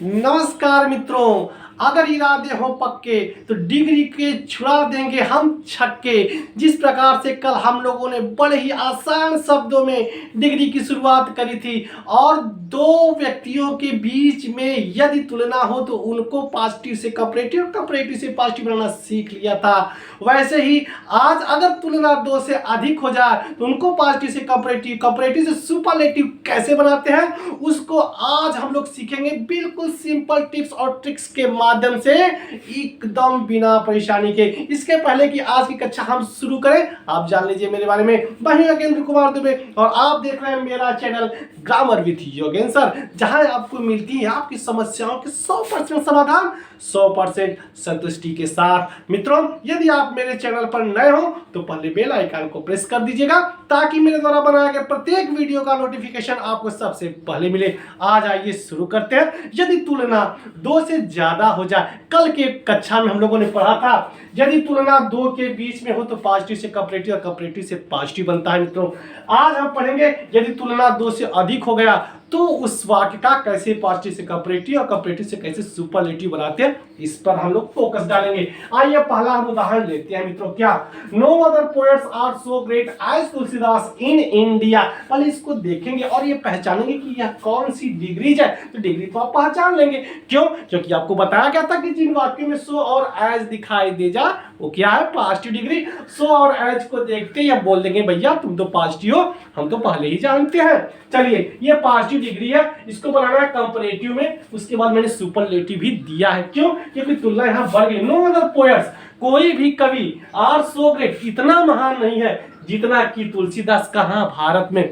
नमस्कार मित्रों, अगर इरादे हो पक्के तो डिग्री के छुड़ा देंगे हम छक्के। जिस प्रकार से कल हम लोगों ने बड़े ही आसान शब्दों में डिग्री की शुरुआत करी थी और दो व्यक्तियों के बीच में यदि तुलना हो तो उनको पॉजिटिव से कंपैरेटिव, कंपैरेटिव से पॉजिटिव बनाना सीख लिया था। वैसे ही आज अगर तुलना दो से अधिक हो जाए तो उनको पॉजिटिव से कंपैरेटिव, कंपैरेटिव से सुपरलेटिव कैसे बनाते हैं उसको आज हम लोग सीखेंगे, बिल्कुल सिंपल टिप्स और ट्रिक्स के माध्यम से, एकदम बिना परेशानी के। इसके पहले कि आज की कक्षा हम शुरू करें, आप जान लीजिए मेरे बारे में। मैं योगेंद्र कुमार दुबे और आप देख रहे हैं मेरा channel grammar with Yogendra sir, जहां आपको मिलती है आपकी समस्याओं के 100% समाधान 100% संतुष्टि के साथ। मित्रों, यदि आप मेरे चैनल पर नए हो तो पहले बेल आइकन को प्रेस कर दीजिएगा ताकि मेरे द्वारा बनाए गए प्रत्येक वीडियो का नोटिफिकेशन आपको सबसे पहले मिले। आज आइए शुरू करते हैं। यदि तुलना दो से ज्यादा हो जाए, कल के कक्षा में हम लोगों ने पढ़ा था यदि तुलना दो के बीच में हो तो पॉजिटिव से कंपैरेटिव और कंपैरेटिव से पॉजिटिव बनता है। मित्रों, आज हम पढ़ेंगे यदि तुलना दो से अधिक हो गया तो उस वाक्य का कैसे पॉजिटिव से कंपैरेटिव और कंपैरेटिव से कैसे सुपरलेटिव बनाते हैं, इस पर हम लोग फोकस डालेंगे। आइए पहला हम उदाहरण लेते हैं। मित्रों, क्या no other poets are so great as Tulsidas in India. पहले इसको देखेंगे और ये पहचानेंगे कि यह कौन सी डिग्री है। तो डिग्री को आप पहचान लेंगे, क्यों? क्योंकि आपको बताया गया था कि जिन वाक्यों में सो और एज दिखाई दे जा वो क्या है, पॉजिटिव डिग्री। सो और एज को देखते या बोल देंगे भैया तुम तो पॉजिटिव हो, हम तो पहले ही जानते हैं। चलिए, ये पॉजिटिव डिग्री है, इसको बनाना है कंपैरेटिव में। उसके बाद मैंने सुपरलेटिव भी दिया है, क्यों? क्योंकि तुलना यहां बढ़ गई। नो अदर पोएट्स, कोई भी कवि आर सो ग्रेट, इतना महान नहीं है जितना कि तुलसीदास। कहां? भारत में।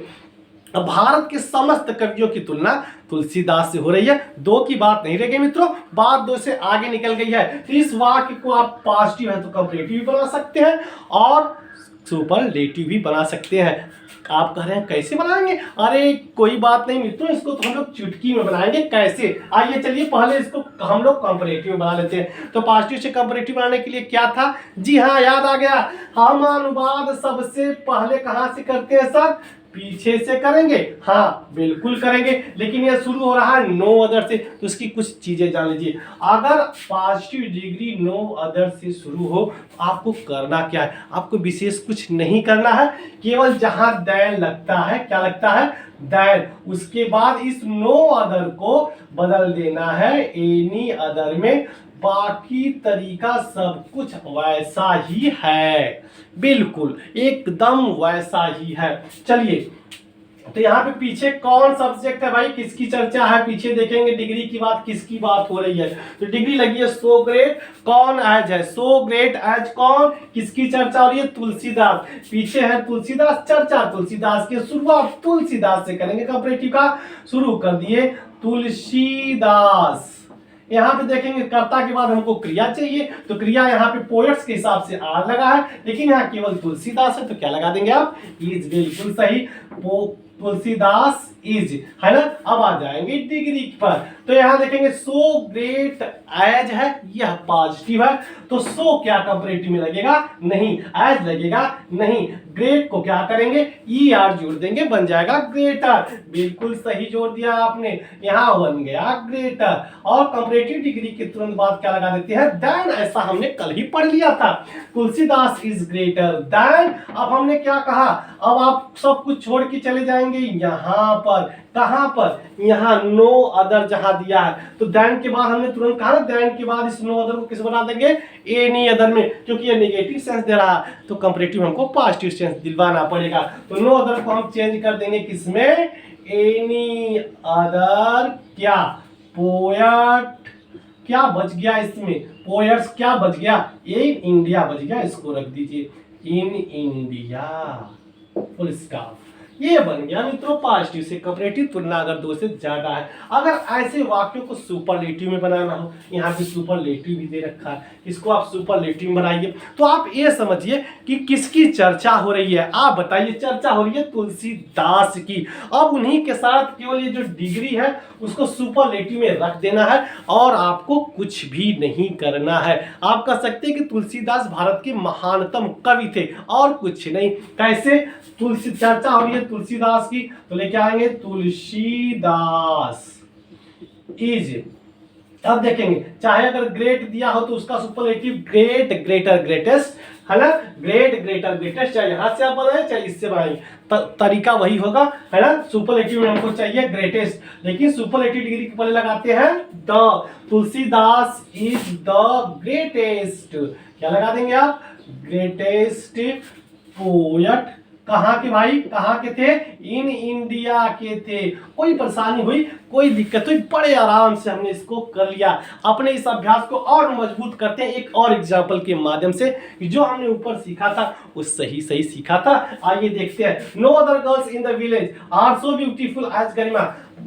अब भारत के समस्त कवियों की तुलना तुलसीदास से हो रही है। दो की बात नहीं रह गई मित्रों, बात दो से आगे निकल गई है। तो इस वाक्य को आप पॉजिटिव है तो कंपैरेटिव भी बना सकते हैं और सुपरलेटिव भी बना सकते हैं। आप कह रहे हैं कैसे बनाएंगे? अरे कोई बात नहीं मित्रों, इसको तो हम लोग चुटकी में बनाएंगे। कैसे? आइए चलिए पहले इसको हम लोग कंपैरेटिव में बना लेते हैं। तो पॉजिटिव से कंपैरेटिव बनाने के लिए क्या था? जी हाँ, याद आ गया। हम अनुवाद सबसे पहले कहां से करते हैं सर? पीछे से करेंगे। हाँ बिल्कुल करेंगे, लेकिन यह शुरू हो रहा है नो अदर से, तो उसकी कुछ चीजें जान लीजिए। अगर पॉजिटिव डिग्री नो अदर से शुरू हो तो आपको करना क्या है? आपको विशेष कुछ नहीं करना है, केवल जहां दैन लगता है, क्या लगता है? दैन, उसके बाद इस नो अदर को बदल देना है एनी अदर में। बाकी तरीका सब कुछ वैसा ही है, बिल्कुल एकदम वैसा ही है। चलिए, तो यहाँ पे पीछे कौन सब्जेक्ट है भाई, किसकी चर्चा है? पीछे देखेंगे डिग्री की बात, किसकी बात हो रही है? तो डिग्री लगी है सो ग्रेट, कौन एज है? सो ग्रेट एज कौन, किसकी चर्चा हो रही है? तुलसीदास। पीछे है तुलसीदास, चर्चा तुलसीदास की, शुरुआत तुलसीदास से करेंगे। कंपैरेटिव का शुरू कर दिए तुलसीदास। यहाँ पे देखेंगे कर्ता के बाद हमको क्रिया चाहिए, तो क्रिया यहाँ पे पोएट्स के हिसाब से आर लगा है, लेकिन यहाँ केवल तुलसीदास है तो क्या लगा देंगे आप? इज। बिल्कुल सही, तुलसीदास इज, है ना। अब आ जाएंगे डिग्री पर, तो यहाँ देखेंगे सो ग्रेट एज है, यह पॉजिटिव है, तो सो क्या कंपैरेटिव में लगेगा? नहीं। एज लगेगा? नहीं। ग्रेट को क्या करेंगे? ई आर जोड़ देंगे, बन जाएगा ग्रेटर। बिल्कुल सही जोड़ दिया आपने, यहाँ बन गया ग्रेटर। और कंपैरेटिव डिग्री के तुरंत बाद क्या लगा देते हैं? देन। ऐसा हमने कल ही पढ़ लिया था, तुलसीदास इज ग्रेटर देन। अब हमने क्या कहा? अब आप सब कुछ छोड़ के चले जाएंगे यहाँ पर। कहां पर? यहाँ नो अदर जहां दिया है, तो देन के बाद हमने तुरंत कहा ना, देन के बाद इस नो अदर को किस बना देंगे? एनी अदर में, क्योंकि ये नेगेटिव सेंस दे रहा है तो कंपैरेटिव हमको पॉजिटिव सेंस दिलवाना पड़ेगा। तो नो अदर को हम चेंज कर देंगे किसमें? Any other. क्या? पोएट। क्या बच गया इसमें? पोएट्स क्या बच गया? इन इंडिया बच गया, इसको रख दीजिए इन इंडिया, फुल स्टॉप। ये बन गया मित्रों पॉजिटिव से कंपैरेटिव तुलना अगर दो से ज्यादा है। अगर ऐसे वाक्यों को सुपरलेटिव में बनाना हो, यहाँ पे सुपरलेटिव भी दे रखा है, इसको आप सुपरलेटिव बनाइए। तो आप ये समझिए कि किसकी चर्चा हो रही है। आप बताइए, चर्चा हो रही है तुलसीदास की। अब उन्हीं के साथ केवल ये जो डिग्री है उसको सुपरलेटिव में रख देना है और आपको कुछ भी नहीं करना है। आप कह सकते हैं कि तुलसीदास भारत के महानतम कवि थे और कुछ नहीं। कैसे? तुलसी चर्चा हो रही है तुलसीदास की, तो लेके आएंगे तुलसीदास इज अब देखेंगे, चाहे अगर ग्रेट दिया हो तो उसका सुपरलेटिव ग्रेट, ग्रेटर, ग्रेटेस्ट, है ना, ग्रेट, ग्रेटर, ग्रेटेस्ट, चाहे यहां से आप बनाए चाहे इससे बनाए, तरीका वही होगा, है ना। सुपरलेटिव में हमको चाहिए ग्रेटेस्ट, लेकिन सुपरलेटिव डिग्री के पहले लगाते हैं the. Tulsidas is the greatest, क्या लगा देंगे आप, ग्रेटेस्ट पोएट। कहाँ के भाई, कहाँ के थे, इन इंडिया के थे। कोई परेशानी हुई, कोई दिक्कत हुई, बड़े आराम से हमने इसको कर लिया। अपने इस अभ्यास को और मजबूत करते हैं एक और एग्जाम्पल के माध्यम से, जो हमने ऊपर सीखा था वो सही सही सीखा था। आइए देखते हैं। No other girls in the village are so beautiful as Garima.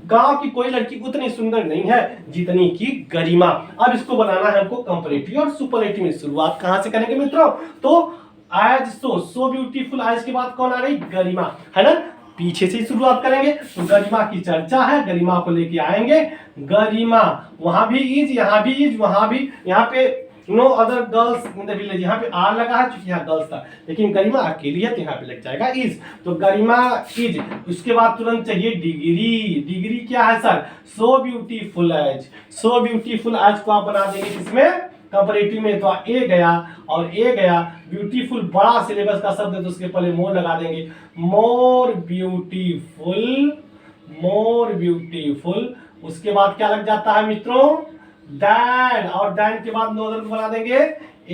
गांव की कोई लड़की उतनी सुंदर नहीं है जितनी की गरिमा। अब इसको बनाना है हमको कंपैरेटिव और सुपरलेटिव में। शुरुआत कहां से करेंगे मित्रों, तो एज सो ब्यूटीफुल, एज के बाद कौन आ रही, गरिमा, है ना। पीछे से शुरुआत करेंगे तो गरिमा की चर्चा है, गरिमा को लेके आएंगे। गरिमा, वहां भी इज, यहाँ भी इज, वहां भी, यहाँ पे no other girls in the village, यहाँ पे आर लगा है क्योंकि यहाँ गर्ल्स था, लेकिन गरिमा अकेली है तो यहाँ पे लग जाएगा इज। तो गरिमा इज, उसके बाद तुरंत चाहिए डिग्री। डिग्री क्या है sir, so beautiful as. So beautiful as को आप बना देंगे किसमें, कंपैरेटिव में। तो ए गया और ए गया, ब्यूटीफुल बड़ा सिलेबस का शब्द है तो उसके पहले मोर लगा देंगे, मोर ब्यूटीफुल, मोर ब्यूटीफुल। उसके बाद क्या लग जाता है मित्रों, दैन, और दैन के बाद नो अदर को बना देंगे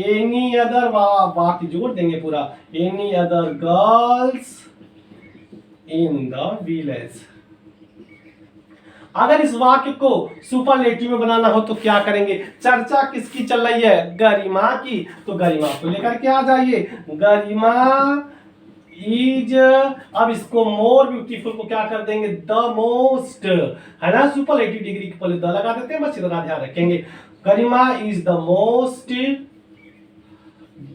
एनी अदर, वाक्य जोड़ देंगे पूरा, any other girls in the village. अगर इस वाक्य को सुपरलेटिव में बनाना हो तो क्या करेंगे, चर्चा किसकी चल रही है, गरिमा की, तो गरिमा को लेकर के आ जाइए। गरिमा इज, अब इसको मोर ब्यूटीफुल को क्या कर देंगे, द मोस्ट, है ना। सुपरलेटिव डिग्री के पहले द लगा देते हैं, बस इतना ध्यान रखेंगे। Garima is the most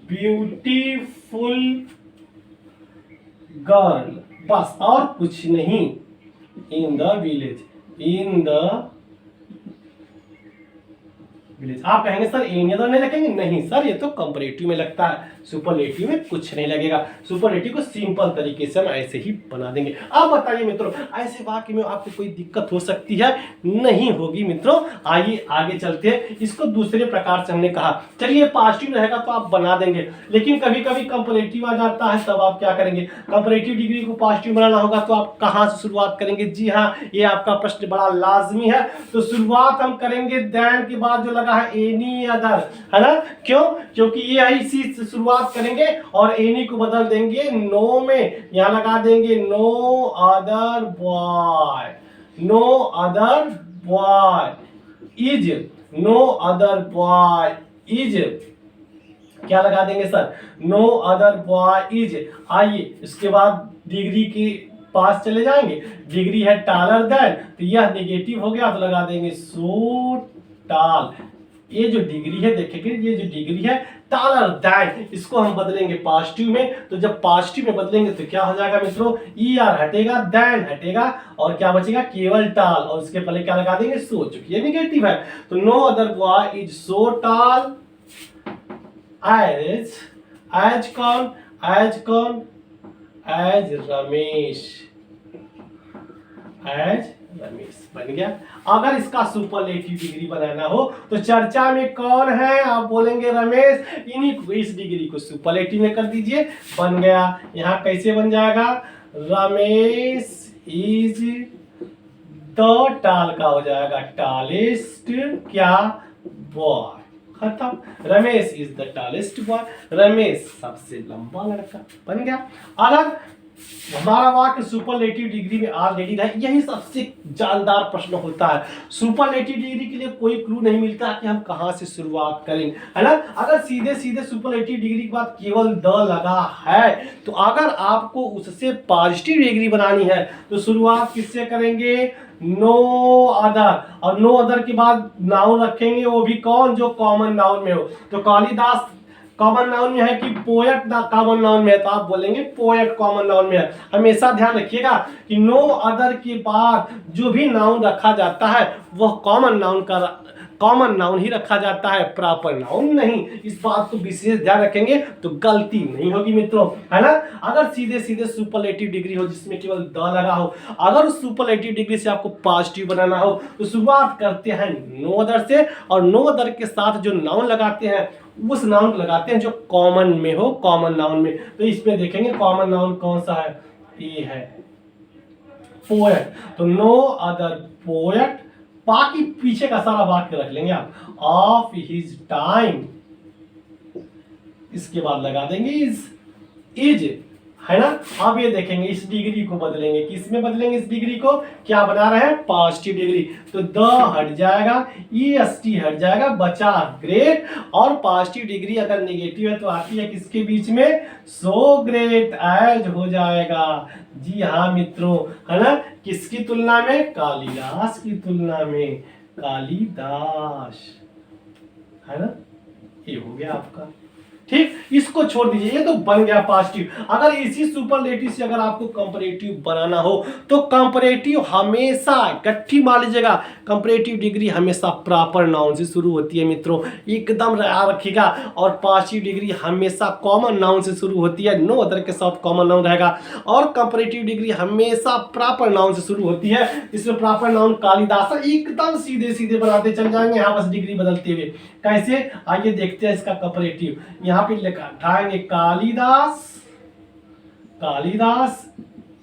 beautiful girl, बस और कुछ नहीं, in the village, in the village. आप कहेंगे सर एनी अदर नहीं लिखेंगे, नहीं सर ये तो कंपैरेटिव में लगता है, सुपरलेटिव में कुछ नहीं लगेगा। सुपरलेटिव को सिंपल तरीके से हम ऐसे ही बना देंगे। अब बताइए मित्रों, ऐसे वाक्य में आपको कोई दिक्कत हो सकती है, नहीं होगी मित्रों। आइए आगे चलते हैं। इसको दूसरे प्रकार से हमने कहा, चलिए पॉजिटिव रहेगा तो आप बना देंगे, लेकिन कभी कभी कंपैरेटिव आ जाता है, तब आप क्या करेंगे, कंपैरेटिव डिग्री को पॉजिटिव बनाना होगा तो आप कहां से शुरुआत करेंगे। जी हाँ, ये आपका प्रश्न बड़ा लाजमी है। तो शुरुआत हम करेंगे देन के बाद जो लगा है एनी अदर, है ना। क्यों, क्योंकि ये इसी से शुरुआत करेंगे और एनी को बदल देंगे नो में, यहां लगा देंगे no other boy, no other boy is, no other boy is, क्या लगा देंगे sir, no other boy is. आइए इसके बाद डिग्री के पास चले जाएंगे, डिग्री है टालर देन, तो यह नेगेटिव हो गया तो लगा देंगे सो टाल। ये जो डिग्री है देखेंगे, ये जो डिग्री है टालर दैन, इसको हम बदलेंगे पॉजिटिव में। तो जब पॉजिटिव में बदलेंगे तो क्या हो जाएगा मित्रों, ई आर हटेगा, दैन हटेगा और क्या बचेगा, केवल टाल, और उसके पहले क्या लगा देंगे, सो, चुकी ये नेगेटिव है। तो no other boy is so tall as, as कौन, एज कौन, एज रमेश, एज रमेश बन गया। अगर इसका सुपरलेटिव डिग्री बनाना हो तो चर्चा में कौन है, आप बोलेंगे रमेश, इन्हीं को, इस डिग्री को सुपरलेटिव में कर दीजिए, बन गया। यहाँ कैसे बन जाएगा, रमेश इज द, टाल का हो जाएगा टालेस्ट क्या बॉय, खत्म। Ramesh is the tallest boy, Ramesh सबसे लंबा लड़का, बन गया। अगर हमारा वाक्य सुपरलेटिव डिग्री में ऑलरेडी है, यही सबसे जानदार प्रश्न होता है। सुपरलेटिव डिग्री के लिए कोई क्लू नहीं मिलता कि हम कहां से शुरुआत करें, है ना। अगर सीधे सीधे सुपरलेटिव डिग्री के बाद केवल द लगा है, तो अगर आपको उससे पॉजिटिव डिग्री बनानी है तो शुरुआत किससे करेंगे, नो अदर, और नो अदर के बाद नाउन रखेंगे, वो भी कौन, जो कॉमन नाउन में हो। तो कालिदास कॉमन नाउन में है कि पोएट कॉमन नाउन में है, तो आप बोलेंगे पोएट कॉमन नाउन में है। हमेशा ध्यान रखिएगा कि नो अदर के बाद जो भी नाउन रखा जाता है वह कॉमन नाउन का कॉमन नाउन ही रखा जाता है, प्रॉपर नाउन नहीं। इस बात को विशेष ध्यान रखेंगे तो गलती नहीं होगी मित्रों, है ना। अगर सीधे सीधे सुपरलेटिव डिग्री हो जिसमें केवल द लगा हो, अगर उस सुपरलेटिव डिग्री से आपको पॉजिटिव बनाना हो तो शुरुआत करते हैं नो अदर से, और नो अदर के साथ जो नाउन लगाते हैं उस नाउन को लगाते हैं जो कॉमन में हो, कॉमन नाउन में। तो इसमें देखेंगे कॉमन नाउन कौन सा है, ये है पोएट, तो नो अदर पोएट। बाकी पीछे का सारा वाक्य रख लेंगे आप, ऑफ हिज टाइम, इसके बाद लगा देंगे इज, है ना। अब ये देखेंगे इस डिग्री को बदलेंगे, किसमें बदलेंगे इस डिग्री को, क्या बना रहे हैं, पॉजिटिव डिग्री। तो द हट जाएगा, EST हट जाएगा, बचा ग्रेट। और पॉजिटिव डिग्री अगर नेगेटिव है तो आती है किसके बीच में, सो ग्रेट एज हो जाएगा। जी हाँ मित्रों, है ना। किसकी तुलना में, कालिदास की तुलना में, कालिदास, है ना। ये हो गया आपका, ठीक। इसको छोड़ दीजिए, ये तो बन गया पॉजिटिव। अगर इसी सुपरलेटिव से अगर आपको कंपैरेटिव बनाना हो तो कंपैरेटिव हमेशा, गट्ठी मार लीजिएगा, कंपैरेटिव डिग्री हमेशा प्रॉपर नाउन से शुरू होती है मित्रों, एकदम याद रखिएगा। और पॉजिटिव डिग्री हमेशा कॉमन नाउन से शुरू होती है, नो अदर के साथ कॉमन नाउन रहेगा। और कंपैरेटिव डिग्री हमेशा प्रॉपर नाउन से शुरू होती है, इसमें प्रॉपर नाउन कालिदास, एकदम सीधे सीधे बनाते चल जाएंगे यहाँ बस डिग्री बदलते हुए। कैसे, आइए देखते हैं इसका कंपैरेटिव। यहाँ पे लिखा उठाएंगे कालिदास, कालिदास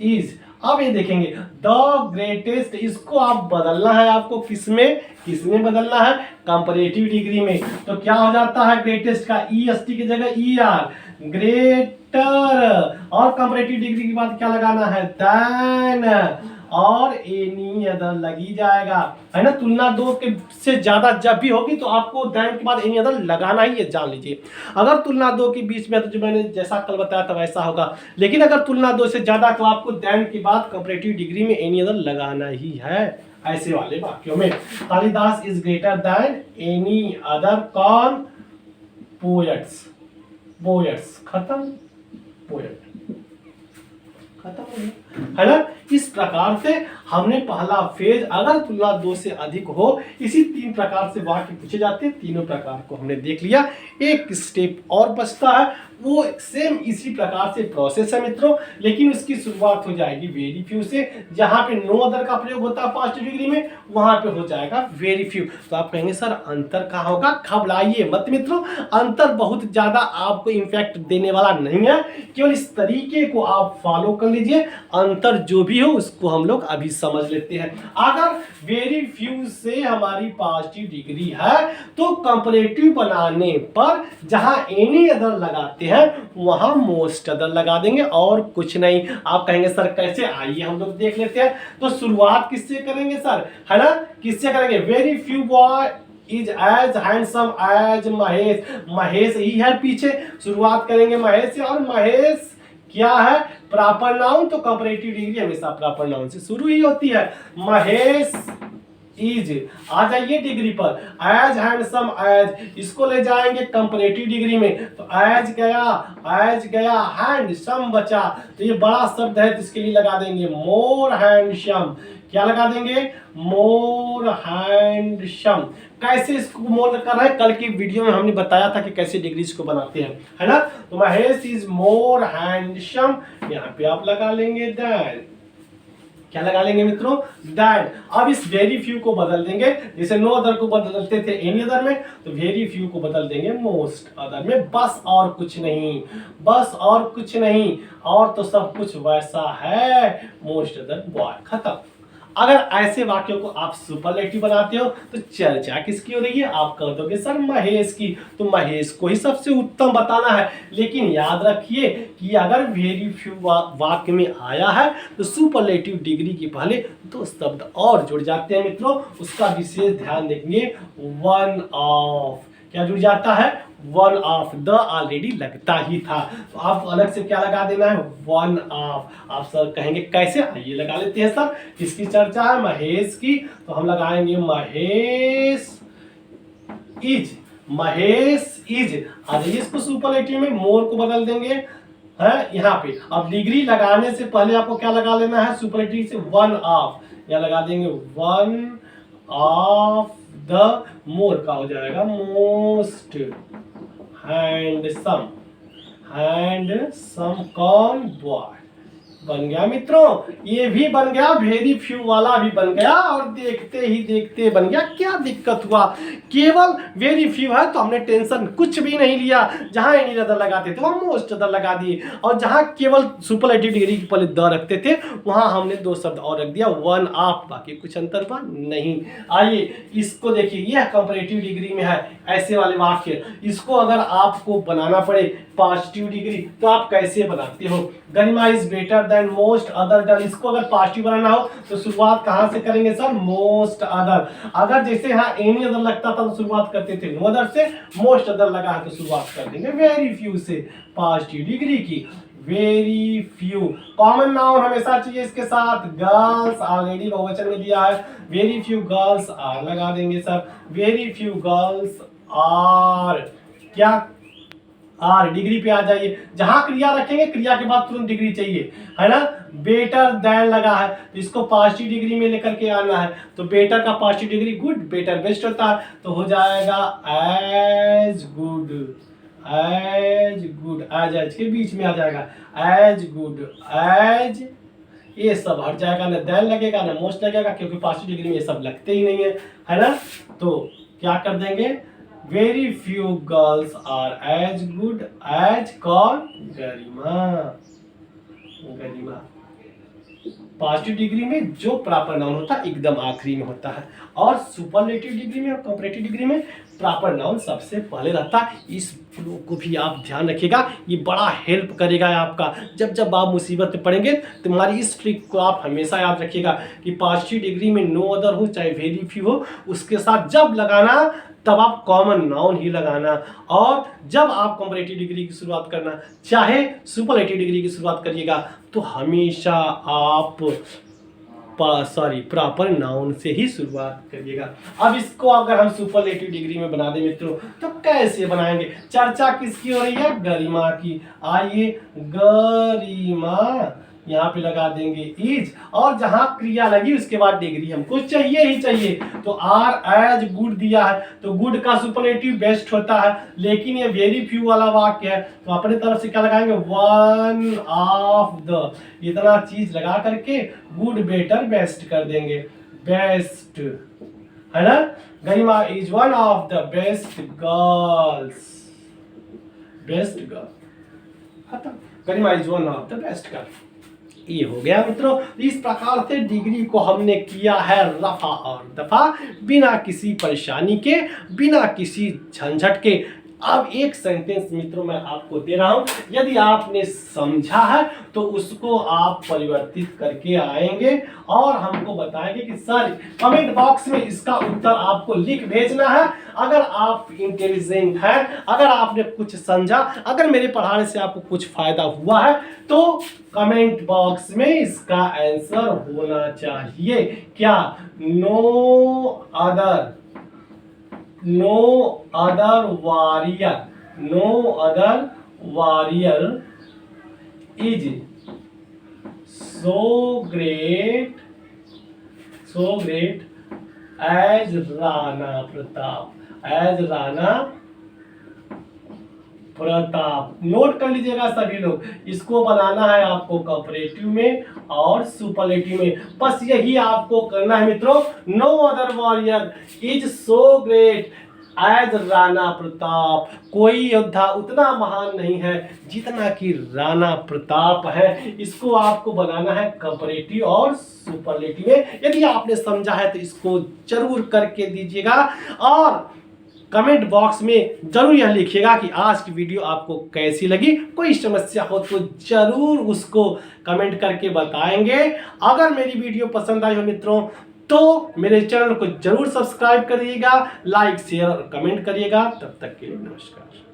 इज। अब ये देखेंगे द ग्रेटेस्ट, इसको आप बदलना है, आपको किसमें, किसमें बदलना है, कंपैरेटिव डिग्री में। तो क्या हो जाता है, ग्रेटेस्ट का EST की जगह ER, ग्रेटर। और कंपैरेटिव डिग्री के बाद क्या लगाना है, देन और एनी अदर लगी जाएगा, है ना। तुलना दो के से ज्यादा जब भी होगी तो आपको देन के बाद एनी अदर लगाना ही है, जान लीजिए। अगर तुलना दो के बीच में तो जो मैंने जैसा कल बताया था वैसा होगा, लेकिन अगर तुलना दो से ज्यादा तो आपको देन के बाद कंपैरेटिव डिग्री में एनी अदर लगाना ही है, ऐसे वाले वाक्यों में। Kalidas is greater than any other, कौन, पोएट्स, पोएट्स, खत्म, पोएट खत्म हो गया, है ना। इस प्रकार से हमने पहला फेज, अगर तुलना दो से अधिक हो, इसी 3 प्रकार से वाक्य पूछे जाते हैं, तीनों प्रकार को हमने देख लिया। एक स्टेप और बचता है, वो सेम इसी प्रकार से प्रोसेस है मित्रों, लेकिन उसकी शुरुआत हो जाएगी वेरी फ्यू से। जहां पे नो अदर का प्रयोग होता है पॉजिटिव डिग्री में, वहां पे हो जाएगा वेरी फ्यू। तो आप कहेंगे सर अंतर कहाँ होगा, घबराइए मत मित्रों, अंतर बहुत ज्यादा आपको इम्पैक्ट देने वाला नहीं है, केवल इस तरीके को आप फॉलो कर लीजिए। अंतर जो भी हो उसको हम लोग अभी समझ लेते हैं। अगर वेरी फ्यू से हमारी पॉजिटिव डिग्री है तो कंपैरेटिव बनाने पर जहां एनी अदर लगाते हैं वहां मोस्ट अदर लगा देंगे और कुछ नहीं। आप कहेंगे सर कैसे, आइए हम लोग देख लेते हैं। तो शुरुआत किससे करेंगे सर, है ना, किससे करेंगे, very few boy is as handsome as Mahesh, Mahesh ही है पीछे, शुरुआत करेंगे महेश से। और महेश क्या है, प्रॉपर नाउन, तो कंपैरेटिव डिग्री हमेशा प्रॉपर नाउन से शुरू ही होती है। महेश इज, आ जाइए डिग्री पर, एज हैंडसम एज, इसको ले जाएंगे कंपैरेटिव डिग्री में, तो एज गया, हैंडसम बचा। तो ये बड़ा शब्द है तो इसके लिए लगा देंगे मोर हैंडसम। क्या लगा देंगे, मोर हैंडसम। कैसे इसको मोर कर रहे हैं, कल की वीडियो में हमने बताया था कि कैसे डिग्रीज को बनाते हैं, है ना। तो महेश इज मोर हैंडसम, यहाँ पे आप लगा लेंगे देन, क्या लगा लेंगे मित्रों, देन। अब इस वेरी फ्यू को बदल देंगे, जैसे नो अदर को बदलते थे एनी अदर में, तो वेरी फ्यू को बदल देंगे मोस्ट अदर में, बस और कुछ नहीं, बस और कुछ नहीं, और तो सब कुछ वैसा है, मोस्ट अदर बॉय, खत्म। अगर ऐसे वाक्यों को आप सुपरलेटिव बनाते हो तो चर्चा किसकी हो रही है, आप कह दोगे सर महेश की, तो महेश को ही सबसे उत्तम बताना है। लेकिन याद रखिए कि अगर वेरी फ्यू वाक्य में आया है तो सुपरलेटिव डिग्री के पहले 2 शब्द और जुड़ जाते हैं मित्रों, उसका विशेष ध्यान देंगे। वन ऑफ, क्या जुड़ जाता है, वन ऑफ, द ऑलरेडी लगता ही था, तो आप अलग से क्या लगा देना है, वन ऑफ। आप सर कहेंगे कैसे, आइए लगा लेते हैं सर। किसकी चर्चा है, महेश की, तो हम लगाएंगे महेश इज, महेश इज। आ जाइए इसको सुपरलेटिव में, मोर को बदल देंगे है यहाँ पे। अब डिग्री लगाने से पहले आपको क्या लगा लेना है, सुपरलेटिव से वन ऑफ, या लगा देंगे वन ऑफ द मोर का हो जाएगा मोस्ट हैंडसम कौन बॉय। बन गया मित्रों, ये भी बन गया, वेरी फ्यू वाला भी बन गया और देखते ही देखते बन गया। क्या दिक्कत हुआ, केवल वेरी फ्यू है तो हमने टेंशन कुछ भी नहीं लिया। जहां एनी अदर लगाते थे वहां मोस्ट अदर लगा दिए, और जहां केवल सुपरलेटिव डिग्री के पहले द रखते थे वहां हमने दो शब्द और रख दिया, वन ऑफ, बाकी कुछ अंतर हुआ नहीं। आइए इसको देखिए, यह कंपैरेटिव डिग्री में है ऐसे वाले वाक्य। इसको अगर आपको बनाना पड़े पॉजिटिव डिग्री तो आप कैसे बनाते हो? Garima is better than most other done. इसको अगर पॉजिटिव बनाना हो तो शुरुआत कहां से करेंगे सर? Most other. अगर जैसे यहाँ एनी अदर लगता था तो शुरुआत करते थे नो अदर से, मोस्ट अदर लगा है तो शुरुआत कर देंगे वेरी फ्यू से पॉजिटिव डिग्री की। वेरी फ्यू कॉमन नाउन हमेशा चाहिए इसके साथ। गर्ल्स ऑलरेडी बहुवचन में दिया है, वेरी फ्यू गर्ल्स आर लगा देंगे sir. Very few girls are, क्या आर डिग्री पे आ जाइए। जहां क्रिया रखेंगे क्रिया के बाद तुरंत डिग्री चाहिए, है ना। बेटर देन लगा है तो इसको पॉजिटिव डिग्री में लेकर के आना है। तो बेटर का positive degree good, better best होता है तो हो जाएगा as good. As good, as के बीच में आ जाएगा एज गुड, एज ये सब हट जाएगा, ना देन लगेगा ना मोस्ट लगेगा, क्योंकि पॉजिटिव डिग्री में ये सब लगते ही नहीं है ना। तो क्या कर देंगे? Very few girls are as good as कौन? गरिमा। गरिमा पॉजिटिव डिग्री में जो प्रॉपर नाउन होता है एकदम आखिरी में होता है, और सुपरलेटिव डिग्री में और कंपैरेटिव डिग्री में प्रॉपर नाउन सबसे पहले रहता है। इस को भी आप ध्यान रखिएगा, ये बड़ा हेल्प करेगा आपका। जब जब आप मुसीबत में पड़ेंगे तो हमारी इस ट्रिक को आप हमेशा याद रखिएगा कि पॉजिटिव डिग्री में नो अदर हो चाहे वेरी फ्यू हो, उसके साथ जब लगाना तब आप कॉमन नाउन ही लगाना, और जब आप कंपैरेटिव डिग्री की शुरुआत करना चाहे सुपरलेटिव डिग्री की शुरुआत करिएगा तो हमेशा आप प्रॉपर नाउन से ही शुरुआत करिएगा। अब इसको अगर हम सुपरलेटिव डिग्री में बना दें मित्रों तो कैसे बनाएंगे? चर्चा किसकी हो रही है? गरिमा की। आइए गरिमा यहाँ पे लगा देंगे इज, और जहां क्रिया लगी उसके बाद डिग्री हमको चाहिए ही चाहिए। तो आर एज गुड दिया है तो गुड का सुपरलेटिव बेस्ट होता है, लेकिन ये वेरी फ्यू वाला वाक्य है तो अपने तरफ से क्या लगाएंगे? वन ऑफ द, इतना चीज लगा करके गुड बेटर बेस्ट कर देंगे। बेस्ट, है ना। Garima is one of the best girls. Best girl, Garima is one of the best girl. ये हो गया मित्रों। इस प्रकार से डिग्री को हमने किया है रफा और दफा, बिना किसी परेशानी के, बिना किसी झंझट के। अब एक सेंटेंस मित्रों मैं आपको दे रहा हूं, यदि आपने समझा है तो उसको आप परिवर्तित करके आएंगे और हमको बताएंगे कि सर कमेंट बॉक्स में इसका उत्तर आपको लिख भेजना है। अगर आप इंटेलिजेंट हैं, अगर आपने कुछ समझा, अगर मेरे पढ़ाने से आपको कुछ फायदा हुआ है तो कमेंट बॉक्स में इसका आंसर होना चाहिए। क्या? No other, no other warrior, no other warrior is so great as Rana Pratap, as Rana Pratap. Note कर लीजिएगा सभी लोग, इसको बनाना है आपको कंपैरेटिव में और सुपरलेटिव में। बस यही आपको करना है मित्रों। No other warrior is so great as Rana Pratap. कोई योद्धा उतना महान नहीं है जितना कि राणा प्रताप है। इसको आपको बनाना है कंपैरेटिव और सुपरलेटिव में। यदि आपने समझा है तो इसको जरूर करके दीजिएगा, और कमेंट बॉक्स में जरूर यह लिखिएगा कि आज की वीडियो आपको कैसी लगी। कोई समस्या हो तो जरूर उसको कमेंट करके बताएंगे। अगर मेरी वीडियो पसंद आई हो मित्रों तो मेरे चैनल को जरूर सब्सक्राइब करिएगा, लाइक शेयर और कमेंट करिएगा। तब तक के लिए नमस्कार।